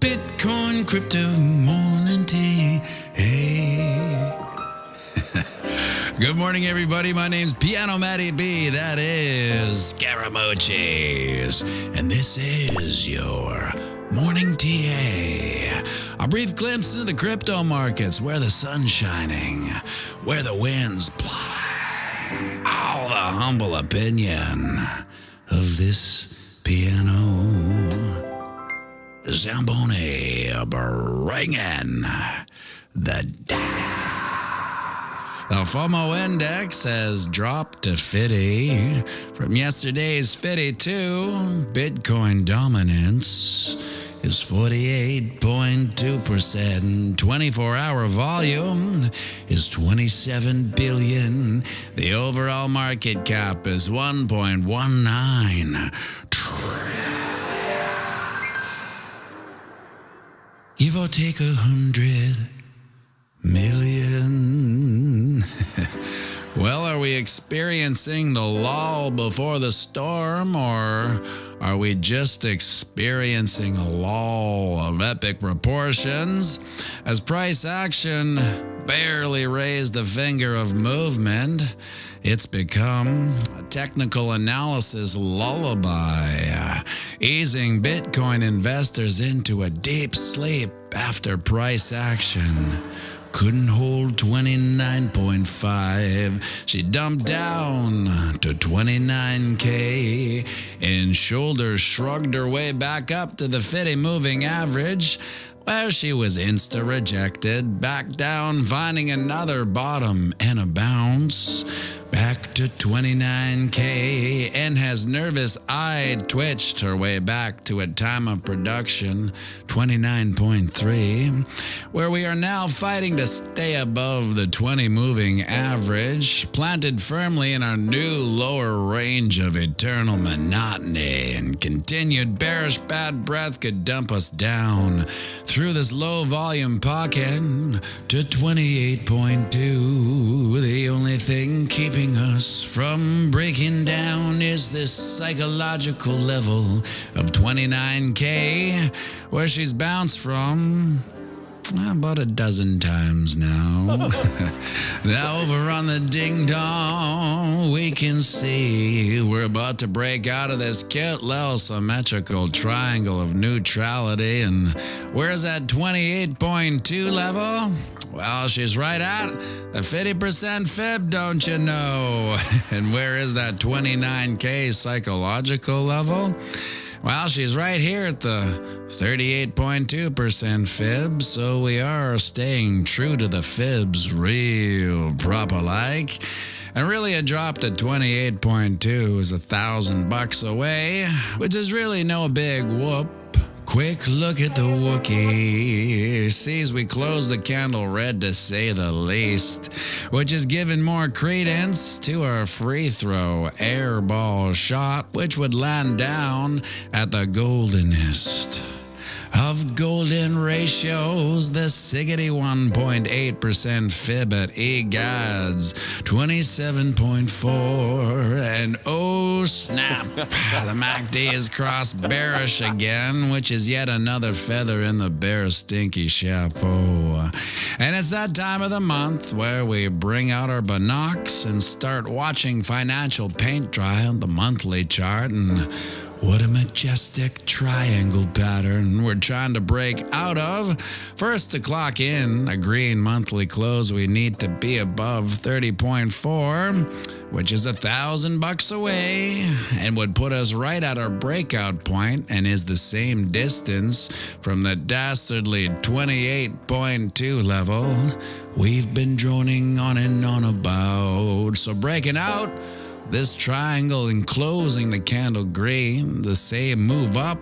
Bitcoin crypto morning tea. Hey. Good morning, everybody. My name's pianomattyb. That is Scaramucci's. And this is your morning TA. A brief glimpse into the crypto markets, where the sun's shining, where the winds play. All the humble opinion of this piano Zamboni bringing the The FOMO index has dropped to 50 from yesterday's 52. Bitcoin dominance is 48.2%. 24-hour volume is 27 billion. The overall market cap is 1.19 trillion. Give or take 100 million. Well, are we experiencing the lull before the storm, or are we just experiencing a lull of epic proportions as price action barely raised a finger of movement? It's become a technical analysis lullaby, easing Bitcoin investors into a deep sleep after price action couldn't hold 29.5. She dumped down to 29K and shoulders shrugged her way back up to the 50 moving average, where she was insta-rejected, back down, finding another bottom and a bounce back to 29K, and has nervous-eyed twitched her way back to a time of production 29.3, where we are now fighting to stay above the 20 moving average, planted firmly in our new lower range of eternal monotony, and continued bearish bad breath could dump us down through this low volume pocket to 28.2. The only thing keeping us from breaking down is this psychological level of 29K, where she's bounced from about a dozen times now. Now over on the ding dong, we can see we're about to break out of this cute little symmetrical triangle of neutrality. And where's that 28.2 level? Well, she's right at the 50% fib, don't you know? And where is that 29K psychological level? Well, she's right here at the 38.2% fib, so we are staying true to the fibs real proper-like. And really, a drop to 28.2 is $1,000 away, which is really no big whoop. Quick look at the Wookiee. Sees we close the candle red, to say the least, which is giving more credence to our free throw air ball shot, which would land down at the goldenest of golden ratios, the siggity 1.8% fib at EGADS 27.4, and oh snap, the MACD is crossed bearish again, which is yet another feather in the bear stinky chapeau. And it's that time of the month where we bring out our binocs and start watching financial paint dry on the monthly chart, and what a majestic triangle pattern we're trying to break out of. First to clock in a green monthly close, we need to be above 30.4, which is $1,000 away, and would put us right at our breakout point, and is the same distance from the dastardly 28.2 level we've been droning on and on about. So breaking out this triangle and closing the candle green, the same move up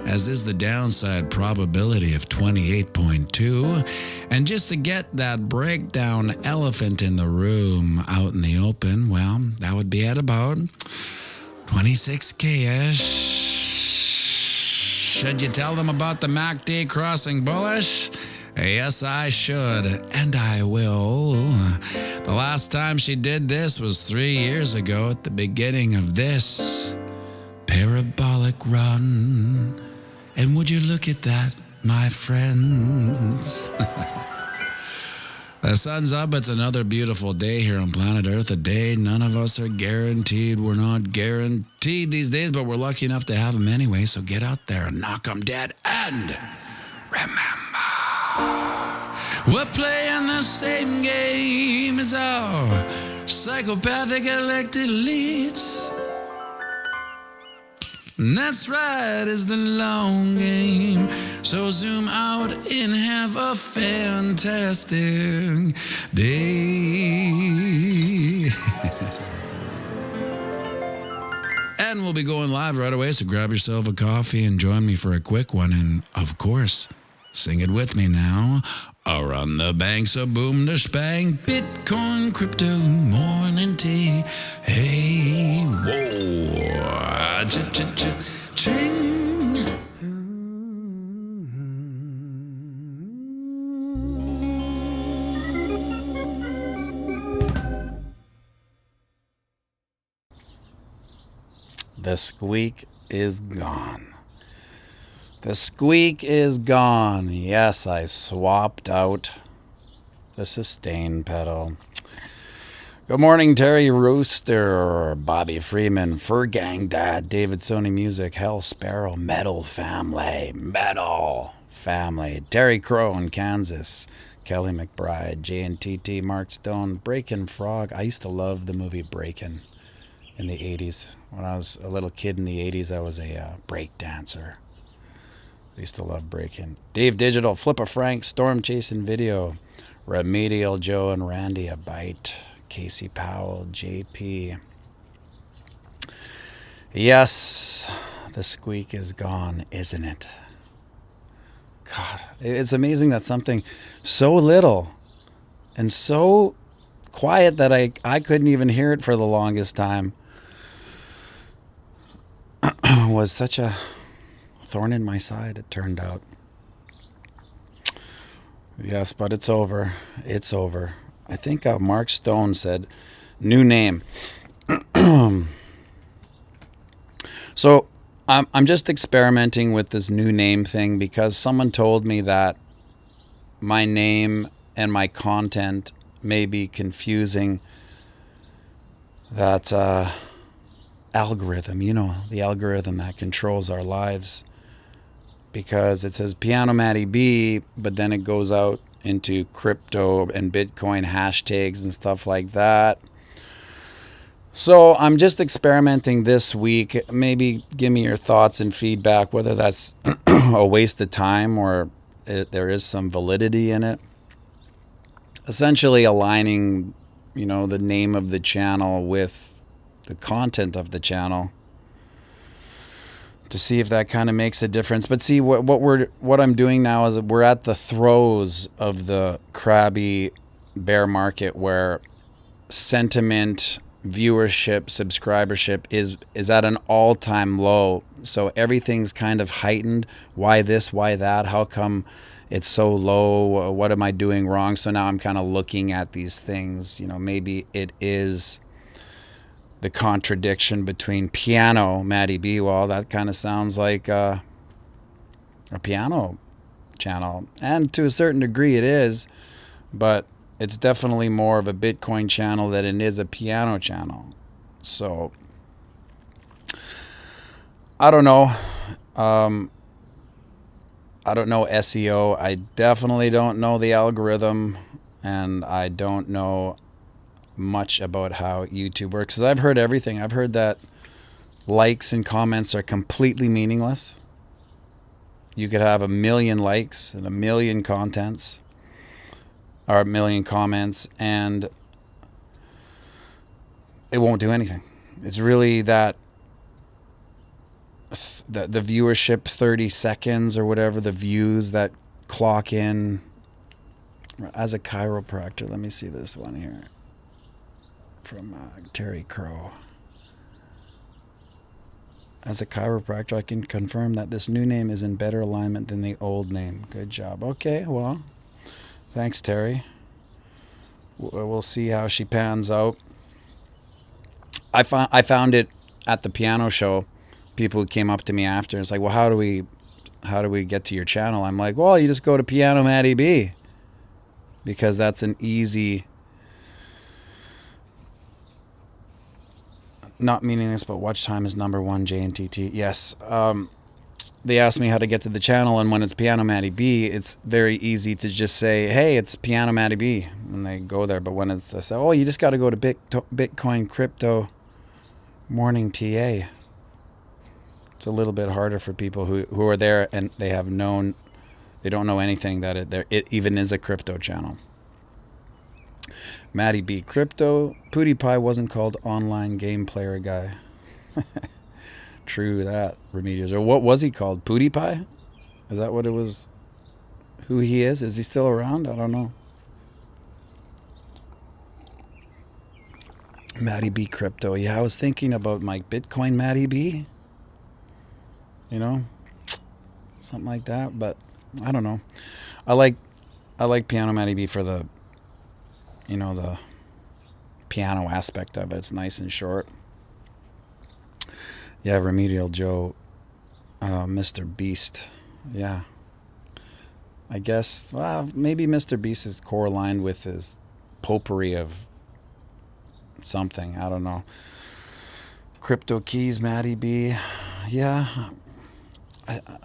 as is the downside probability of 28.2. And just to get that breakdown elephant in the room out in the open, well, that would be at about 26K-ish. Should you tell them about the MACD crossing bullish? Yes, I should, and I will. The last time she did this was 3 years ago at the beginning of this parabolic run. And would you look at that? my friends. The sun's up. It's another beautiful day here on planet Earth. A day none of us are guaranteed. We're not guaranteed these days, but we're lucky enough to have them anyway. So get out there and knock them dead. And remember, we're playing the same game as our psychopathic elected elites. And that's right, it's the long game. So zoom out and have a fantastic day. And we'll be going live right away, so grab yourself a coffee and join me for a quick one. And, of course, sing it with me now. Around the banks of boom to spang, Bitcoin, crypto, morning tea. Hey, whoa, cha-cha-cha-ching. The squeak is gone. The squeak is gone. Yes, I swapped out the sustain pedal. Good morning, Terry Rooster, Bobby Freeman, Fur Gang Dad, David Sony Music, Hell Sparrow, Metal Family, Terry Crow in Kansas, Kelly McBride, JNTT, Mark Stone, Breakin' Frog. I used to love the movie Breakin' in the 80s. When I was a little kid in the 80s, I was a break dancer. I used to love breaking. Dave Digital, Flipper Frank, Storm Chasing Video, Remedial Joe and Randy a Bite, Casey Powell, JP. Yes, the squeak is gone, isn't it? God, it's amazing that something so little and so quiet that I couldn't even hear it for the longest time was such a thorn in my side, it turned out. Yes, but it's over. It's over. I think Mark Stone said, new name. So I'm just experimenting with this new name thing because someone told me that my name and my content may be confusing that algorithm, the algorithm that controls our lives. Because it says pianomattyb, but then it goes out into crypto and Bitcoin hashtags and stuff like that. So I'm just experimenting this week. Maybe give me your thoughts and feedback, whether that's a waste of time or there is some validity in it. Essentially aligning, the name of the channel with the content of the channel, to see if that kind of makes a difference. But see, what I'm doing now is we're at the throes of the crabby bear market where sentiment, viewership, subscribership is at an all-time low. So everything's kind of heightened. Why this? Why that? How come it's so low? What am I doing wrong? So now I'm kind of looking at these things. Maybe it is the contradiction between pianomattyb. Well, that kind of sounds like a piano channel. And to a certain degree it is, but it's definitely more of a Bitcoin channel than it is a piano channel. So, I don't know. I don't know SEO. I definitely don't know the algorithm. And I don't know much about how YouTube works, because I've heard everything. I've heard that likes and comments are completely meaningless. You could have 1 million likes and 1 million comments, and it won't do anything. It's really that the viewership, 30 seconds or whatever, the views that clock in. As a chiropractor, let me see this one here. From Terry Crow. As a chiropractor, I can confirm that this new name is in better alignment than the old name. Good job. Okay, well, thanks, Terry. We'll see how she pans out. I found it at the piano show. People who came up to me after, it's like, well, how do we how do we get to your channel? I'm like, well, you just go to pianomattyb, because that's an easy, not meaningless, but watch time is #1 JNTT. Yes. They asked me how to get to the channel, and when it's pianomattyb, it's very easy to just say, hey, it's pianomattyb, and they go there. But when it's, I say, oh, you just got to go to Bitcoin Crypto Morning TA. It's a little bit harder for people who are there and they don't know anything that it even is a crypto channel. Matty B Crypto. PewDiePie wasn't called online game player guy. True that, Remedios. Or what was he called? PewDiePie? Is that what it was? Who he is? Is he still around? I don't know. Matty B Crypto. Yeah, I was thinking about my Bitcoin Matty B. You know? Something like that, but I don't know. I like pianomattyb for the, you know, the piano aspect of it. It's nice and short. Yeah, Remedial Joe, Mr. Beast. Yeah. I guess, well, maybe Mr. Beast is core-aligned with his potpourri of something. I don't know. Crypto Keys, Matty B. Yeah.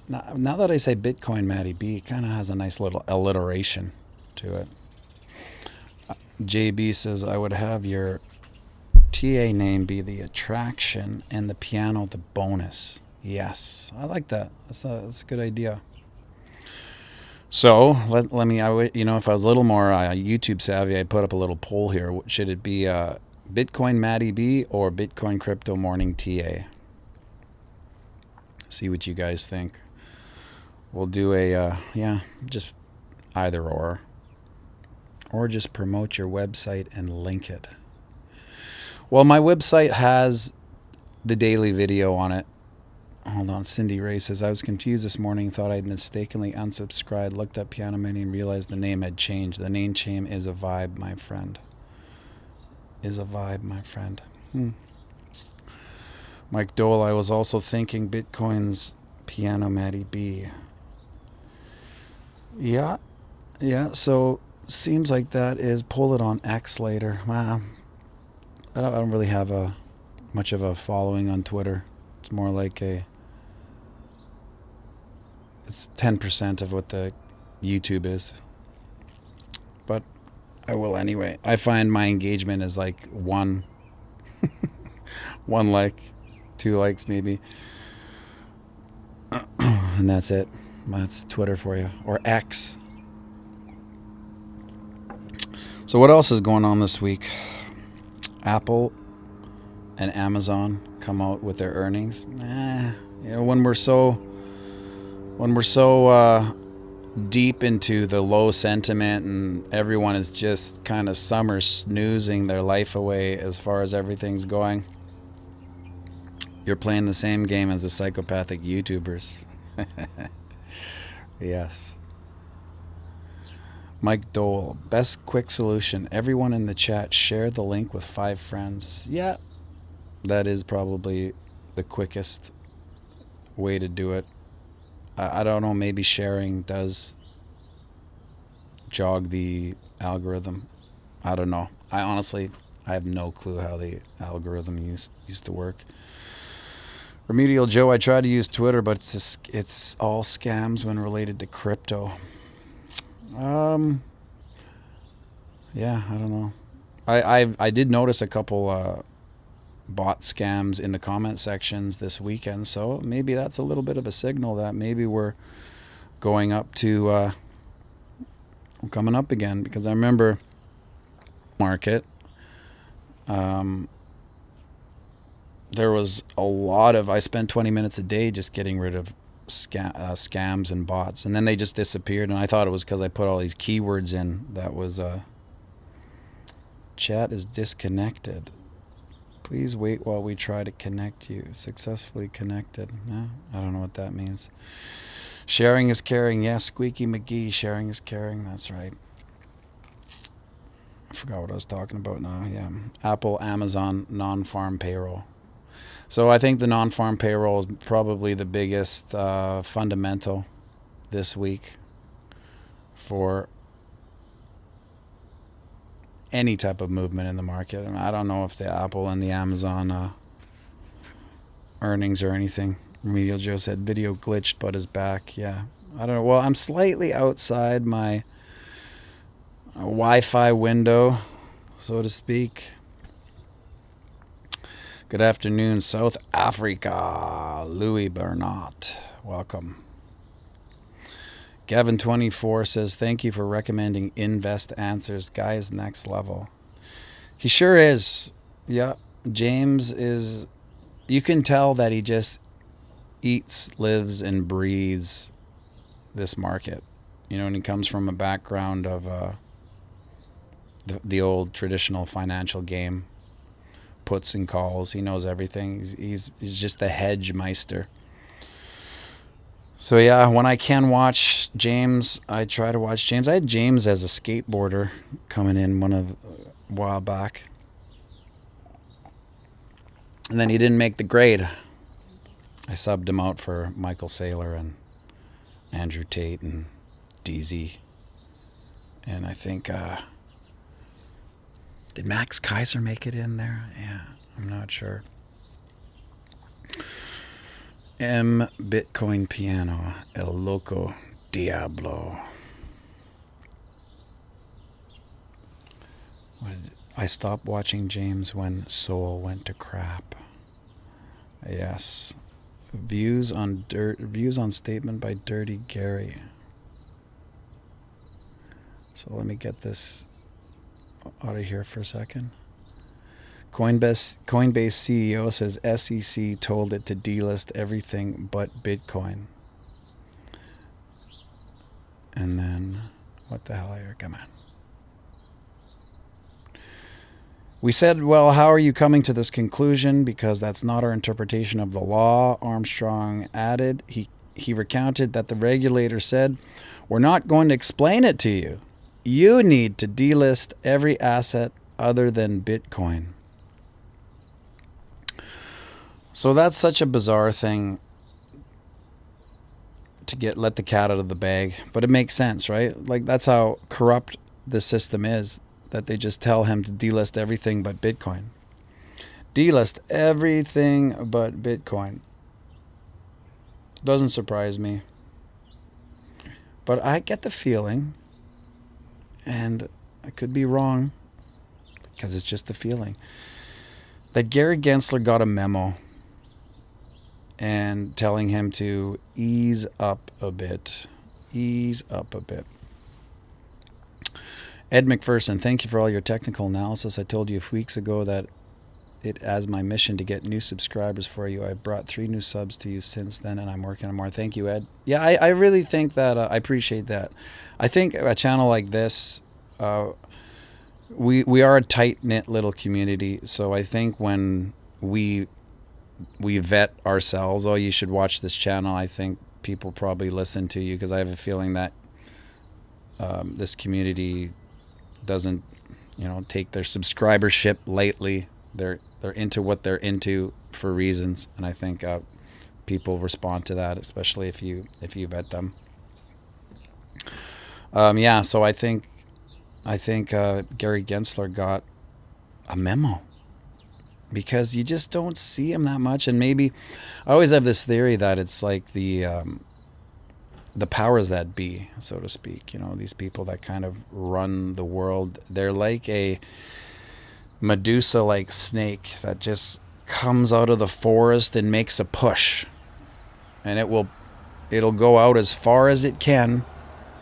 Now that I say Bitcoin Matty B, it kind of has a nice little alliteration to it. JB says, I would have your TA name be the attraction and the piano the bonus. Yes, I like that. That's a good idea. So let me, you know, if I was a little more YouTube savvy, I'd put up a little poll here. Should it be Bitcoin Matty B or Bitcoin Crypto Morning TA? See what you guys think. We'll do a yeah, just either or just promote your website and link it. Well, my website has the daily video on it. Hold on. Cindy Ray says, I was confused this morning, thought I'd mistakenly unsubscribed, looked up Piano Mini and realized the name had changed. The name change is a vibe, my friend. Is a vibe, my friend. Mike Dole, I was also thinking Bitcoin's pianomattyb. Yeah. Yeah, so seems like that is pull it on X later. Wow. I don't really have much of a following on Twitter. It's more like it's 10% of what the YouTube is. But I will anyway. I find my engagement is like one like, 2 likes maybe. And that's it. That's Twitter for you. Or X. So what else is going on this week? Apple and Amazon come out with their earnings. You know, when we're so deep into the low sentiment and everyone is just kind of summer snoozing their life away as far as everything's going, you're playing the same game as the psychopathic YouTubers. Yes. Mike Dole, best quick solution. Everyone in the chat share the link with 5 friends. Yeah, that is probably the quickest way to do it. I don't know, maybe sharing does jog the algorithm. I don't know. I have no clue how the algorithm used to work. Remedial Joe, I tried to use Twitter, but it's all scams when related to crypto. Yeah, I don't know. I did notice a couple bot scams in the comment sections this weekend, so maybe that's a little bit of a signal that maybe we're going up to coming up again, because I remember market there was a lot of, I spent 20 minutes a day just getting rid of scams and bots, and then they just disappeared, and I thought it was because I put all these keywords in. That was chat is disconnected. Please wait while we try to connect you. Successfully connected. No, I don't know what that means. Sharing is caring. Yes, Squeaky McGee, sharing is caring. That's right. I forgot what I was talking about now. Yeah, Apple, Amazon, non-farm payroll. So I think the non-farm payroll is probably the biggest fundamental this week for any type of movement in the market. I don't know if the Apple and the Amazon earnings or anything. Remedial Joe said video glitched but is back. Yeah, I don't know. Well, I'm slightly outside my Wi-Fi window, so to speak. Good afternoon, South Africa. Louis Bernat, welcome. Gavin24 says, thank you for recommending Invest Answers. Guy is next level. He sure is. Yeah, James is, you can tell that he just eats, lives, and breathes this market. You know, and he comes from a background of the old traditional financial game. Puts and calls. He knows everything. He's just the hedge meister. So yeah, when I can watch James, I try to watch James. I had James as a skateboarder coming in a while back. And then he didn't make the grade. I subbed him out for Michael Saylor and Andrew Tate and DZ. And I think did Max Kaiser make it in there? Yeah, I'm not sure. M. Bitcoin Piano, El Loco Diablo. I stopped watching James when Soul went to crap. Yes. Views on statement by Dirty Gary. So let me get this out of here for a second. Coinbase CEO says SEC told it to delist everything but Bitcoin. And then, what the hell here? Come on. We said, well, how are you coming to this conclusion? Because that's not our interpretation of the law, Armstrong added. He recounted that the regulator said, we're not going to explain it to you. You need to delist every asset other than Bitcoin. So that's such a bizarre thing to let the cat out of the bag. But it makes sense, right? Like, that's how corrupt the system is, that they just tell him to delist everything but Bitcoin. Delist everything but Bitcoin. Doesn't surprise me. But I get the feeling, and I could be wrong, because it's just a feeling, that Gary Gensler got a memo and telling him to ease up a bit. Ease up a bit. Ed McPherson, thank you for all your technical analysis. I told you a few weeks ago that it as my mission to get new subscribers for you. I've brought 3 new subs to you since then, and I'm working on more. Thank you, Ed. Yeah, I really think that I appreciate that. I think a channel like this, we are a tight-knit little community, so I think when we vet ourselves, oh, you should watch this channel, I think people probably listen to you, because I have a feeling that this community doesn't, take their subscribership lightly. They're into what they're into for reasons, and I think people respond to that, especially if you vet them. Yeah, so I think Gary Gensler got a memo, because you just don't see him that much. And maybe I always have this theory that it's like the powers that be, so to speak, these people that kind of run the world. They're like a Medusa-like snake that just comes out of the forest and makes a push, and it'll go out as far as it can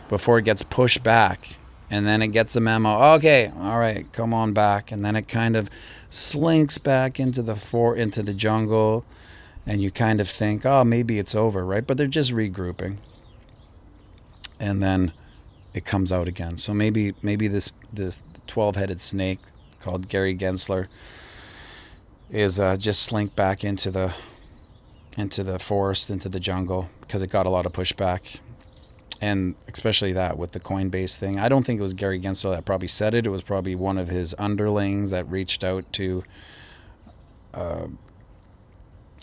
before it gets pushed back, and then it gets a memo, okay, all right, come on back, and then it kind of slinks back into the jungle, and you kind of think, oh, maybe it's over, right? But they're just regrouping, and then it comes out again. So maybe this 12-headed snake called Gary Gensler is just slink back into the forest, into the jungle, because it got a lot of pushback. And especially that with the Coinbase thing. I don't think it was Gary Gensler that probably said it. It was probably one of his underlings that reached out to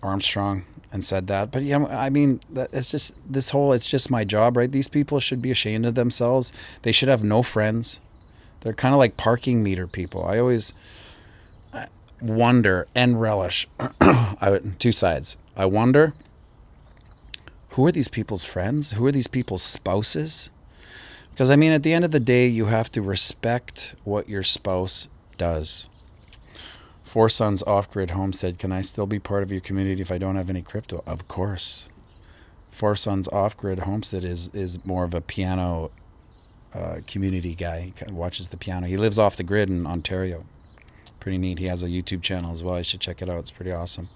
Armstrong and said that. But I mean, it's just this whole it's just my job, right? These people should be ashamed of themselves. They should have no friends. They're kind of like parking meter people. I always wonder and relish two sides. I wonder, who are these people's friends? Who are these people's spouses? Because I mean, at the end of the day, you have to respect what your spouse does. Four Sons Off-Grid Homestead. Can I still be part of your community if I don't have any crypto? Of course. Four Sons Off-Grid Homestead is more of a piano community guy. He watches the piano. He lives off the grid in Ontario. Pretty neat. He has a YouTube channel as well. You should check it out. It's pretty awesome.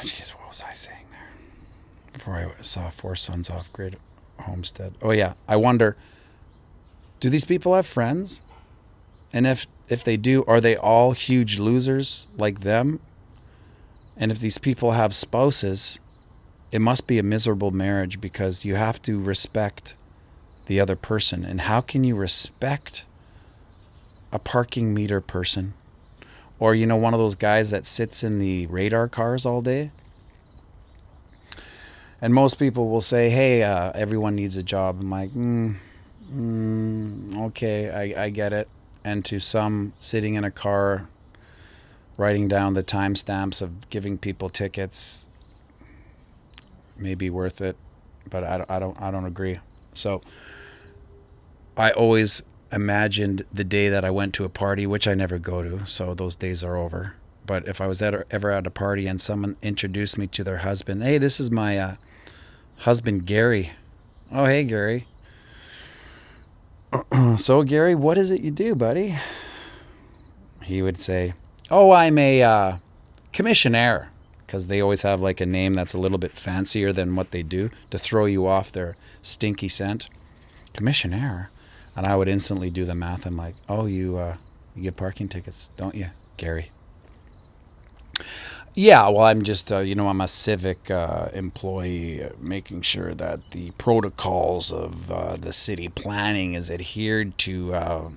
Jeez, what was I saying there? Before I saw Four Sons Off-Grid Homestead. Oh yeah, I wonder, do these people have friends? And if they do, are they all huge losers like them? And if these people have spouses, it must be a miserable marriage, because you have to respect the other person. And how can you respect a parking meter person? Or, one of those guys that sits in the radar cars all day? And most people will say, hey, everyone needs a job. I'm like, okay, I get it. And to some, sitting in a car, writing down the timestamps of giving people tickets may be worth it, but I don't agree. So I always imagined the day that I went to a party, which I never go to, so those days are over. But if I was ever at a party and someone introduced me to their husband, hey, this is my husband Gary. Oh, hey, Gary. So, Gary, what is it you do, buddy? He would say, oh, I'm a commissionaire, because they always have like a name that's a little bit fancier than what they do to throw you off their stinky scent. Commissionaire. And I would instantly do the math. I'm like, oh, you give parking tickets, don't you, Gary? Yeah, well, I'm just, I'm a civic employee, making sure that the protocols of the city planning is adhered to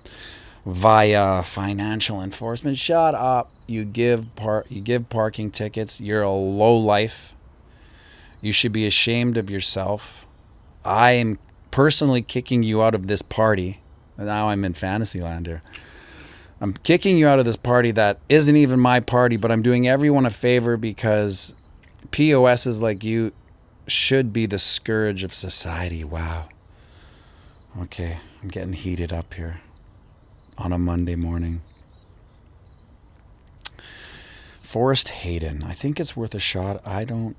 via financial enforcement. Shut up. You give parking tickets. You're a lowlife. You should be ashamed of yourself. I am personally kicking you out of this party. Now I'm in Fantasyland here. I'm kicking you out of this party that isn't even my party, but I'm doing everyone a favor, because POSs like you should be the scourge of society. Wow. Okay, I'm getting heated up here on a Monday morning. Forrest Hayden. I think it's worth a shot. I don't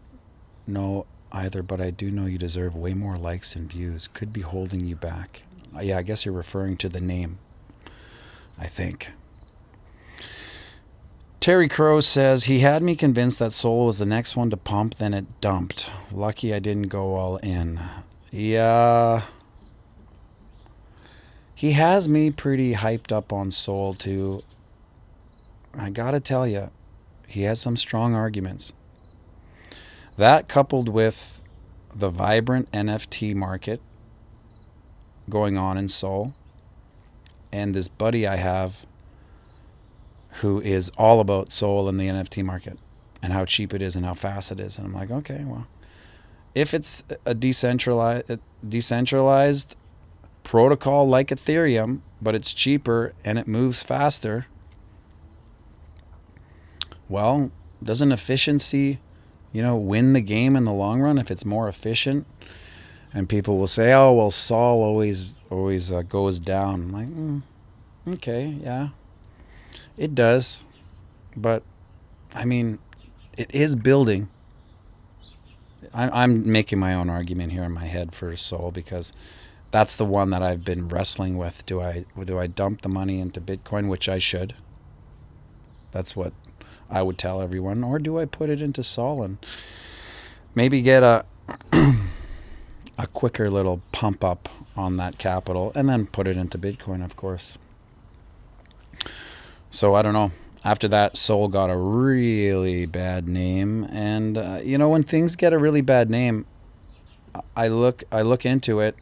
know either, but I do know you deserve way more likes and views. Could be holding you back. Yeah, I guess you're referring to the name, I think. Terry Crow says, he had me convinced that Sol was the next one to pump, then it dumped. Lucky I didn't go all in. Yeah. He has me pretty hyped up on Sol too. I gotta tell you, he has some strong arguments. That, coupled with the vibrant NFT market going on in Sol, and this buddy I have who is all about Sol and the NFT market and how cheap it is and how fast it is. And I'm like, okay, well, if it's a decentralized protocol like Ethereum, but it's cheaper and it moves faster, well, doesn't efficiency, win the game in the long run if it's more efficient? And people will say, oh, well, Sol always goes down. I'm like, okay, yeah, it does. But, I mean, it is building. I'm making my own argument here in my head for Sol, because that's the one that I've been wrestling with. Do I dump the money into Bitcoin, which I should? That's what I would tell everyone. Or do I put it into Sol and maybe get a quicker little pump up on that capital, and then put it into Bitcoin, of course. So I don't know. After that, Sol got a really bad name, and when things get a really bad name, I look into it.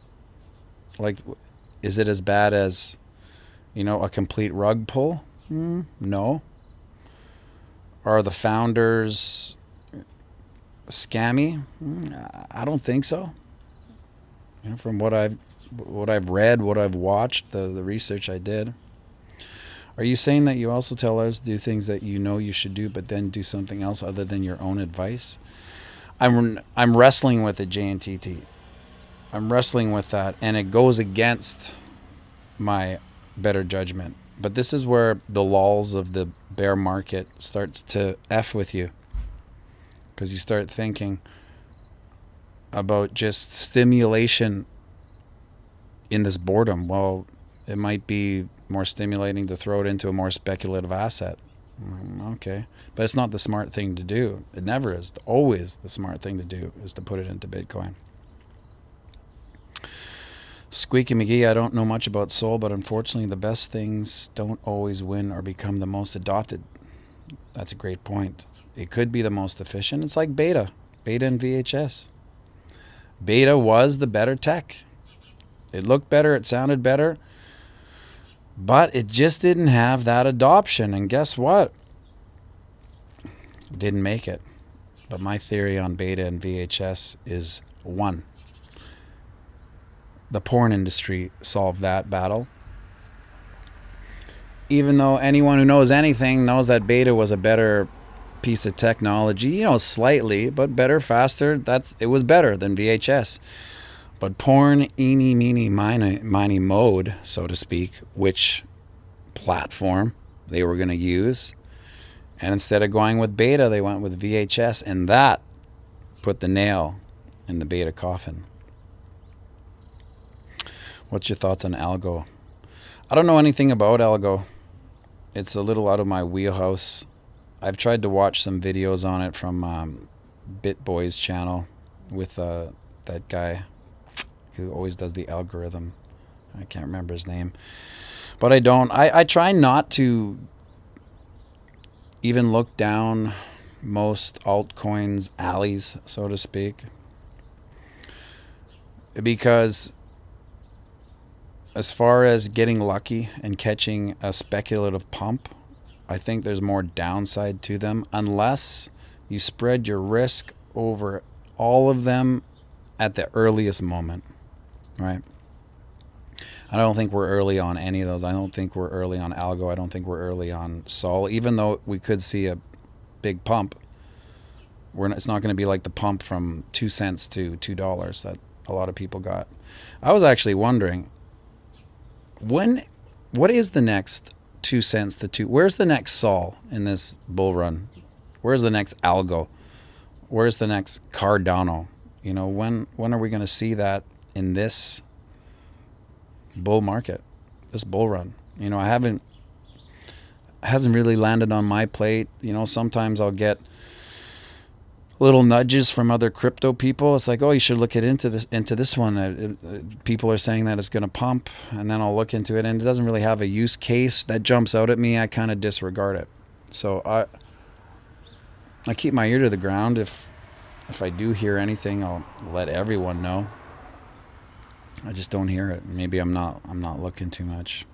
Like, is it as bad as a complete rug pull? No. Are the founders scammy? I don't think so. From what I've read, what I've watched, the research I did. Are you saying that you also tell others to do things that you know you should do, but then do something else other than your own advice? I'm wrestling with it, JNTT. I'm wrestling with that, and it goes against my better judgment. But this is where the lulls of the bear market starts to F with you, because you start thinking about just stimulation in this boredom. Well, it might be more stimulating to throw it into a more speculative asset. Okay. But it's not the smart thing to do. It never is. Always the smart thing to do is to put it into Bitcoin. Squeaky McGee, I don't know much about Sol, but unfortunately the best things don't always win or become the most adopted. That's a great point. It could be the most efficient. It's like beta and VHS. Beta was the better tech. It looked better, it sounded better, but it just didn't have that adoption. And guess what? Didn't make it. But my theory on beta and VHS is one. The porn industry solved that battle. Even though anyone who knows anything knows that beta was a better piece of technology, slightly, but better, faster. It was better than VHS. But porn, eeny, meeny, miny mode, so to speak, which platform they were going to use. And instead of going with beta, they went with VHS, and that put the nail in the beta coffin. What's your thoughts on algo? I don't know anything about algo. It's a little out of my wheelhouse. I've tried to watch some videos on it from BitBoy's channel with that guy who always does the algorithm. I can't remember his name. But I try not to even look down most altcoins' alleys, so to speak. Because as far as getting lucky and catching a speculative pump, I think there's more downside to them unless you spread your risk over all of them at the earliest moment, right? I don't think we're early on any of those. I don't think we're early on algo. I don't think we're early on Sol. Even though we could see a big pump, it's not going to be like the pump from 2 cents to $2 that a lot of people got. I was actually wondering, what is the next 2 cents to 2? Where's the next Sol in this bull run? Where's the next algo? Where's the next Cardano? When are we going to see that in this bull market, this bull run? It hasn't really landed on my plate. Sometimes I'll get little nudges from other crypto people. It's like, oh, you should look into this one. People are saying that it's going to pump, and then I'll look into it, and it doesn't really have a use case that jumps out at me. I kind of disregard it. So I keep my ear to the ground. If I do hear anything, I'll let everyone know. I just don't hear it. Maybe I'm not looking too much.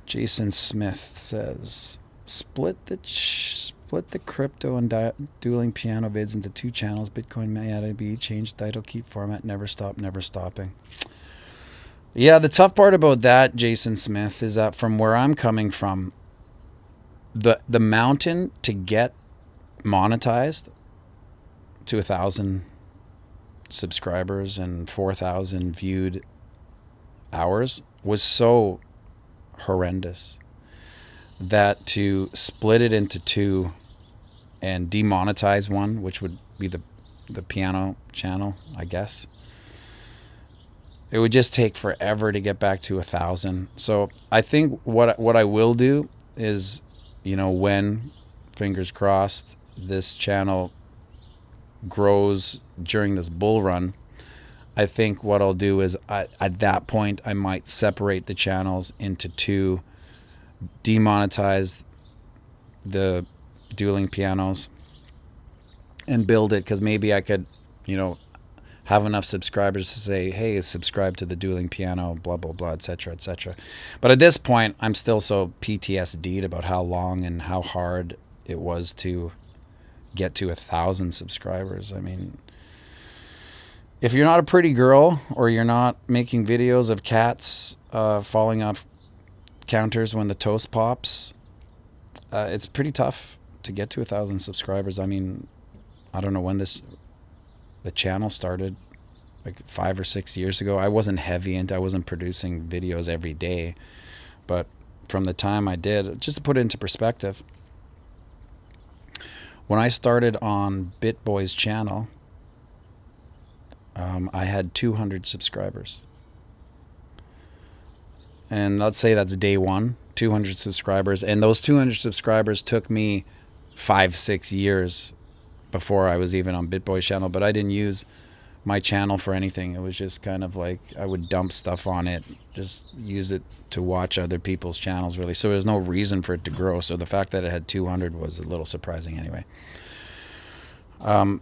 Jason Smith says, split the crypto and dueling piano vids into 2 channels. Bitcoin, change title, keep format, never stop, never stopping. Yeah, the tough part about that, Jason Smith, is that from where I'm coming from, the mountain to get monetized to 1,000 subscribers and 4,000 viewed hours was so horrendous that to split it into 2 and demonetize one, which would be the piano channel, I guess, it would just take forever to get back to 1,000. So I think what I will do is, when, fingers crossed, this channel grows during this bull run, I think what I'll do is at that point I might separate the channels into 2, demonetize the dueling pianos and build it, because maybe I could have enough subscribers to say, hey, subscribe to the dueling piano, blah blah blah, etc., etc. But at this point I'm still so PTSD'd about how long and how hard it was to get to 1,000 subscribers. I mean, if you're not a pretty girl or you're not making videos of cats falling off counters when the toast pops, it's pretty tough to get to 1,000 subscribers. I mean, I don't know when the channel started, like 5 or 6 years ago. I wasn't heavy into, I wasn't producing videos every day, but from the time I did, just to put it into perspective, when I started on BitBoy's channel, I had 200 subscribers. And let's say that's day one, 200 subscribers. And those 200 subscribers took me 5-6 years before I was even on BitBoy's channel. But I didn't use my channel for anything. It was just kind of like I would dump stuff on it, just use it to watch other people's channels, really. So there's no reason for it to grow. So the fact that it had 200 was a little surprising anyway.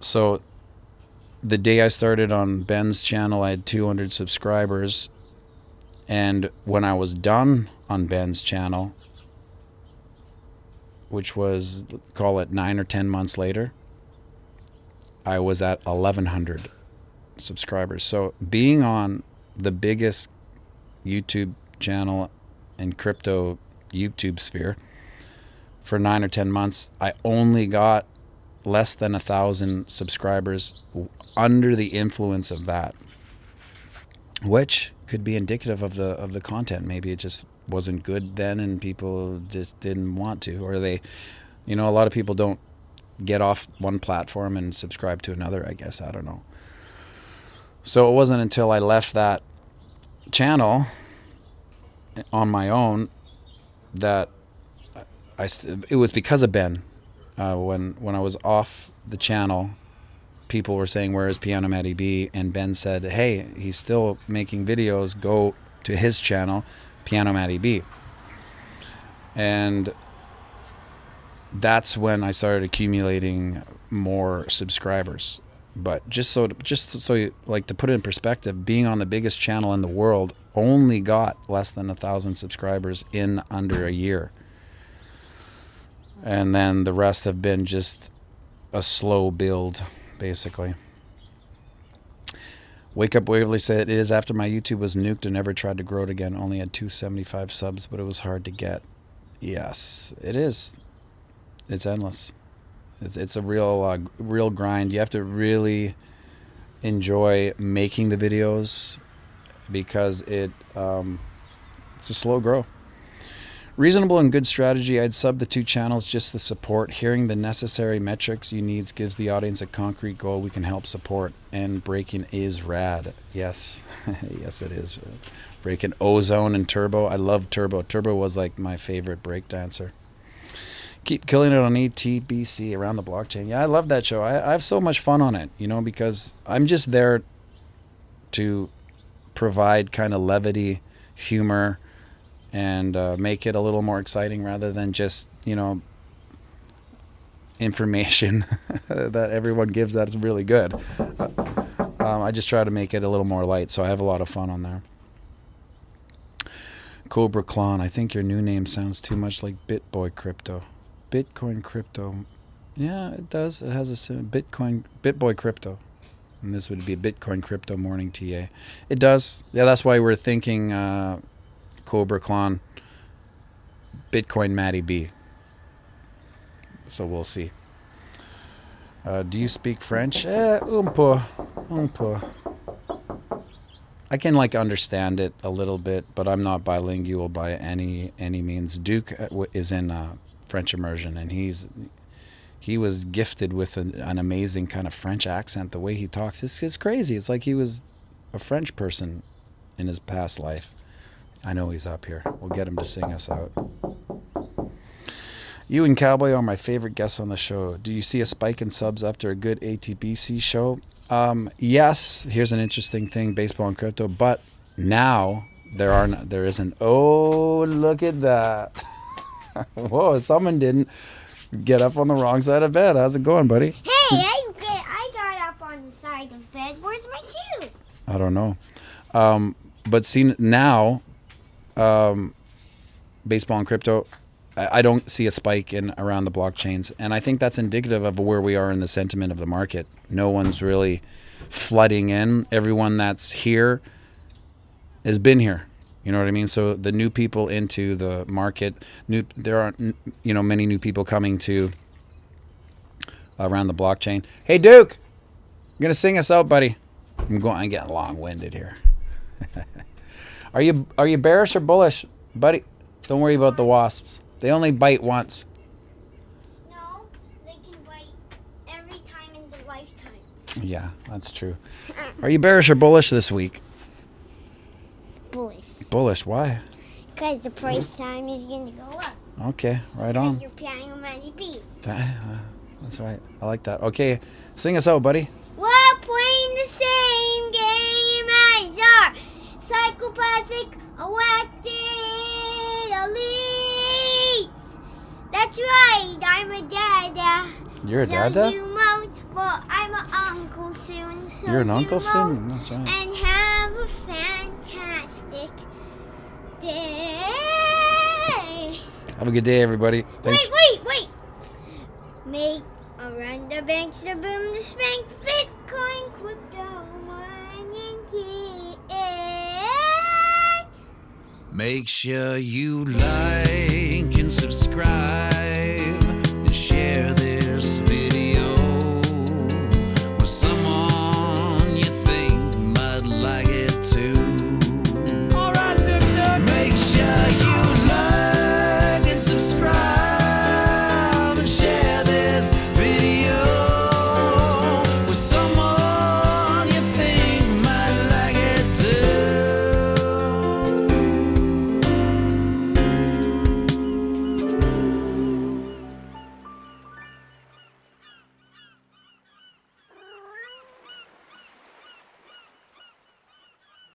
So the day I started on Ben's channel, I had 200 subscribers. And when I was done on Ben's channel, which was, call it 9 or 10 months later, I was at 1,100 subscribers. So being on the biggest YouTube channel in crypto YouTube sphere for 9 or 10 months, I only got less than 1,000 subscribers under the influence of that, which could be indicative of the content. Maybe it just wasn't good then and people just didn't want to, or they, a lot of people don't get off one platform and subscribe to another, I guess. I don't know. So it wasn't until I left that channel on my own that it was because of Ben. When I was off the channel, people were saying, where is pianomattyb? And Ben said, hey, he's still making videos. Go to his channel, pianomattyb. And that's when I started accumulating more subscribers. But just so you, like, to put it in perspective, being on the biggest channel in the world only got less than 1,000 subscribers in under a year. And then the rest have been just a slow build, basically. Wake Up Waverly said, it is after my YouTube was nuked and never tried to grow it again. Only had 275 subs, but it was hard to get. Yes, it is. It's endless. It's a real grind. You have to really enjoy making the videos because it's a slow grow. Reasonable and good strategy. I'd sub the 2 channels just the support. Hearing the necessary metrics you need gives the audience a concrete goal we can help support. And breaking is rad. Yes. Yes, it is. Breaking Ozone and Turbo. I love Turbo. Turbo was like my favorite break dancer. Keep killing it on ETBC around the blockchain. Yeah, I love that show. I have so much fun on it, because I'm just there to provide kind of levity, humor, and make it a little more exciting rather than just, information that everyone gives that's really good. I just try to make it a little more light, so I have a lot of fun on there. Cobra Clon, I think your new name sounds too much like BitBoy Crypto. Bitcoin Crypto. Yeah, it does. It has a BitBoy Crypto. And this would be Bitcoin Crypto Morning TA. It does. Yeah, that's why we're thinking Cobra Clon, Bitcoin Matty B. So we'll see. Do you speak French? Un peu. I can understand it a little bit, but I'm not bilingual by any means. Duke is in French immersion, and he was gifted with an amazing kind of French accent. The way he talks, it's crazy. It's like he was a French person in his past life. I know he's up here. We'll get him to sing us out. You and Cowboy are my favorite guests on the show. Do you see a spike in subs after a good ATBC show? Yes. Here's an interesting thing, baseball and crypto. But now there isn't. Oh, look at that. Whoa, someone didn't get up on the wrong side of bed. How's it going, buddy? Hey, I got up on the side of bed. Where's my shoe? I don't know. But see, now, baseball and crypto, I don't see a spike in around the blockchains, and I think that's indicative of where we are in the sentiment of the market. No one's really flooding in. Everyone that's here has been here. You know what I mean? So the new people into the market, there aren't many new people coming to around the blockchain. Hey Duke, you're gonna sing us out, buddy. I'm getting long-winded here. Are you bearish or bullish, buddy? Don't worry about the wasps. They only bite once. No, they can bite every time in their lifetime. Yeah, that's true. Are you bearish or bullish this week? Bullish. Bullish. Why? Because the price time is going to go up. Okay, right Because on. you're pianomattyb. That's right. I like that. Okay, sing us out, buddy. We're playing the same game as our psychopathic, elected elites. That's right, I'm a dada. You're a So dada? zoom out. Well, I'm an uncle soon. So You're an zoom uncle out soon? That's right. And have a fantastic day. Have a good day, everybody. Thanks. Wait. Make a run the banks, the boom, the spank, Bitcoin, crypto, mining key. Make sure you like and subscribe.